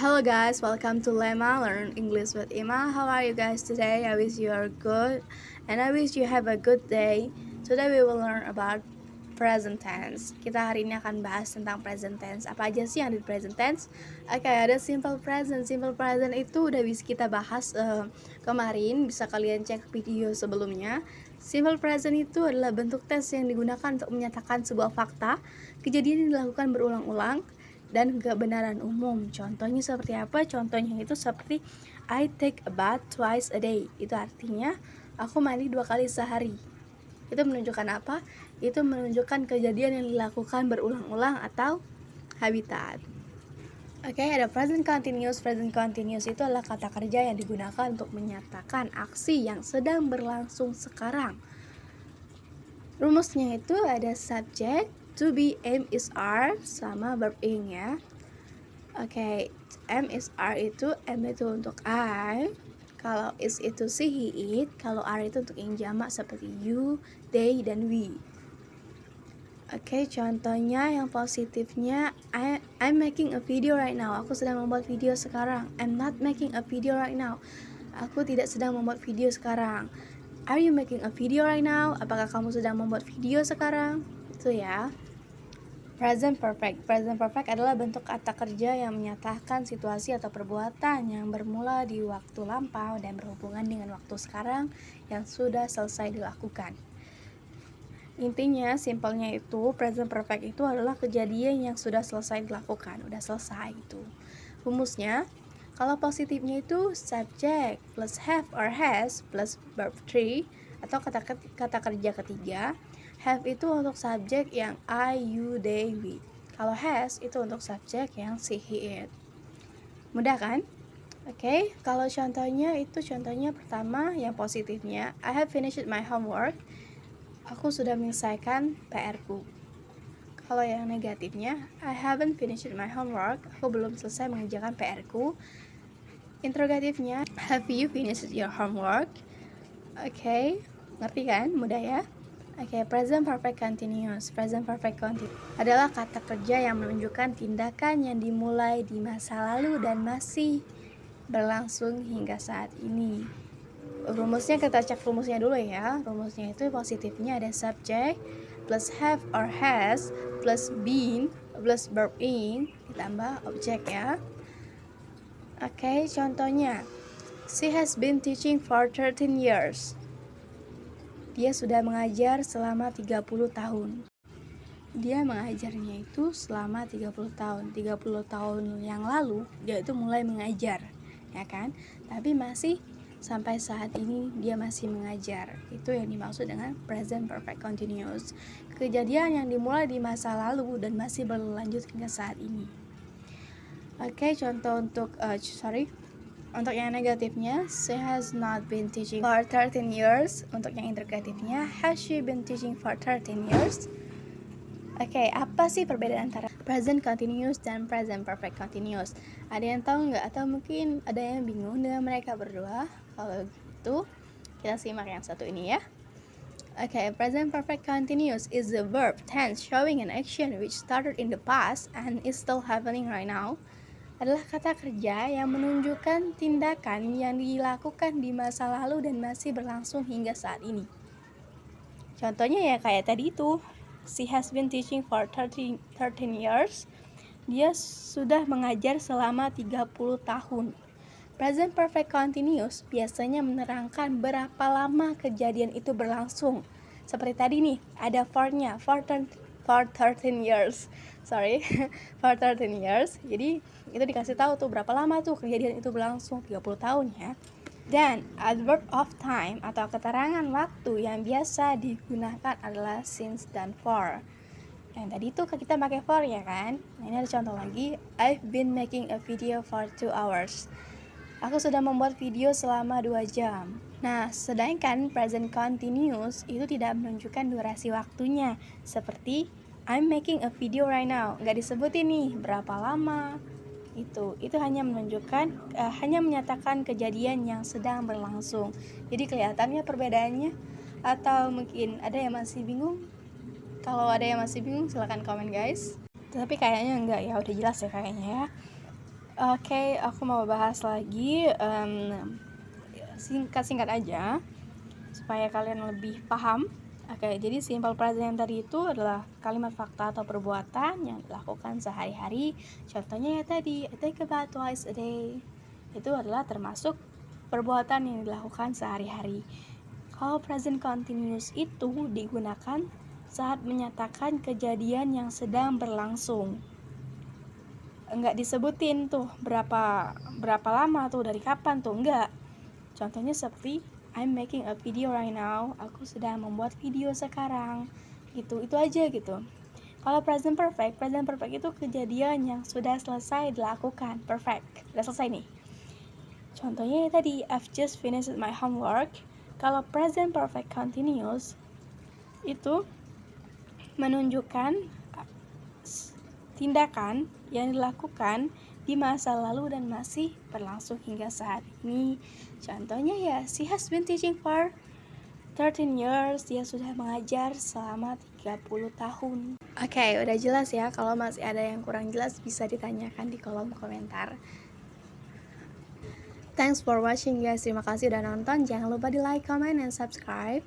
Hello guys, welcome to Lema Learn English with Ima. How are you guys today? I wish you are good and I wish you have a good day. Today we will learn about present tense. Kita hari ini akan bahas tentang present tense. Apa aja sih yang ada di present tense? Oke, ada simple present. Simple present itu udah bisa kita bahas kemarin. Bisa kalian cek video sebelumnya. Simple present itu adalah bentuk tense yang digunakan untuk menyatakan sebuah fakta, kejadian yang dilakukan berulang-ulang, dan kebenaran umum. Contohnya seperti apa? Contohnya itu seperti I take a bath twice a day. Itu artinya aku mandi 2 kali sehari. Itu menunjukkan apa? Itu menunjukkan kejadian yang dilakukan berulang-ulang atau habitat. Oke, ada present continuous. Present continuous itu adalah kata kerja yang digunakan untuk menyatakan aksi yang sedang berlangsung sekarang. Rumusnya itu ada subject, to be, am is are, sama verb ing ya. Oke, am is are itu, am itu untuk I, kalau is itu she, he, it, kalau are itu untuk ing jamak seperti you, they, dan we. Oke, contohnya yang positifnya, I'm making a video right now. Aku sedang membuat video sekarang. I'm not making a video right now. Aku tidak sedang membuat video sekarang. Are you making a video right now? Apakah kamu sedang membuat video sekarang? Itu ya. Present perfect. Present perfect adalah bentuk kata kerja yang menyatakan situasi atau perbuatan yang bermula di waktu lampau dan berhubungan dengan waktu sekarang yang sudah selesai dilakukan. Intinya, simpelnya itu, present perfect itu adalah kejadian yang sudah selesai dilakukan, udah selesai itu. Rumusnya, kalau positifnya itu subject plus have or has plus verb 3 atau kata kerja ketiga. Have itu untuk subjek yang I, you, they, we. Kalau has itu untuk subjek yang she, he, it. Mudah kan? Oke, kalau contohnya pertama yang positifnya I have finished my homework. Aku sudah menyelesaikan PR-ku. Kalau yang negatifnya I haven't finished my homework. Aku belum selesai mengerjakan PR-ku. Interrogatifnya have you finished your homework? Oke, ngerti kan? Mudah ya? Oke, present perfect continuous. Present perfect continuous adalah kata kerja yang menunjukkan tindakan yang dimulai di masa lalu dan masih berlangsung hingga saat ini. Rumusnya kita cek rumusnya dulu ya. Rumusnya itu positifnya ada subject plus have or has plus been plus verb in ditambah objek ya. Oke, contohnya she has been teaching for 13 years. Dia sudah mengajar selama 30 tahun. Dia mengajarnya itu selama 30 tahun. 30 tahun yang lalu dia itu mulai mengajar, ya kan? Tapi masih sampai saat ini dia masih mengajar. Itu yang dimaksud dengan present perfect continuous. Kejadian yang dimulai di masa lalu dan masih berlanjut hingga saat ini. Oke, contoh untuk yang negatifnya, she has not been teaching for 13 years. Untuk yang interrogatifnya, has she been teaching for 13 years? Oke, apa sih perbedaan antara present continuous dan present perfect continuous? Ada yang tahu nggak? Atau mungkin ada yang bingung dengan mereka berdua? Kalau gitu, kita simak yang satu ini ya. Oke, present perfect continuous is the verb tense showing an action which started in the past and is still happening right now. Adalah kata kerja yang menunjukkan tindakan yang dilakukan di masa lalu dan masih berlangsung hingga saat ini. Contohnya ya kayak tadi itu, she has been teaching for 13 years. Dia sudah mengajar selama 30 tahun. Present perfect continuous biasanya menerangkan berapa lama kejadian itu berlangsung. Seperti tadi nih, ada for-nya, for 13 years. For 13 years. Jadi itu dikasih tahu tuh berapa lama tuh kejadian itu berlangsung, 30 tahun ya. Dan adverb of time atau keterangan waktu yang biasa digunakan adalah since dan for. Yang tadi tuh kita pakai for ya kan. Nah, ini ada contoh lagi. I've been making a video for 2 hours. Aku sudah membuat video selama 2 jam. Nah, sedangkan present continuous itu tidak menunjukkan durasi waktunya. Seperti I'm making a video right now. Nggak disebutin nih berapa lama. Itu hanya menunjukkan, hanya menyatakan kejadian yang sedang berlangsung. Jadi kelihatannya perbedaannya. Atau mungkin ada yang masih bingung? Kalau ada yang masih bingung silahkan komen guys. Tapi kayaknya enggak ya, udah jelas ya kayaknya ya. Oke, aku mau bahas lagi singkat-singkat aja supaya kalian lebih paham. Oke, jadi simple present yang tadi itu adalah kalimat fakta atau perbuatan yang dilakukan sehari-hari. Contohnya ya tadi, I take a bath twice a day. Itu adalah termasuk perbuatan yang dilakukan sehari-hari. Kalau present continuous itu digunakan saat menyatakan kejadian yang sedang berlangsung. Enggak disebutin tuh berapa lama tuh, dari kapan tuh, enggak. Contohnya seperti I'm making a video right now, aku sedang membuat video sekarang, gitu. Itu aja gitu. Kalau present perfect itu kejadian yang sudah selesai dilakukan, perfect, udah selesai nih. Contohnya tadi, I've just finished my homework. Kalau present perfect continuous itu menunjukkan tindakan yang dilakukan di masa lalu dan masih berlangsung hingga saat ini. Contohnya ya, she has been teaching for 13 years, dia sudah mengajar selama 30 tahun. Oke, udah jelas ya. Kalau masih ada yang kurang jelas bisa ditanyakan di kolom komentar. Thanks for watching guys, terima kasih udah nonton. Jangan lupa di like, comment, and subscribe.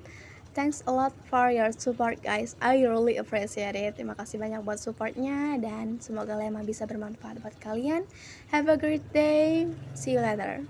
Thanks a lot for your support guys, I really appreciate it. Terima kasih banyak buat supportnya, dan semoga Lemma bisa bermanfaat buat kalian. Have a great day, see you later.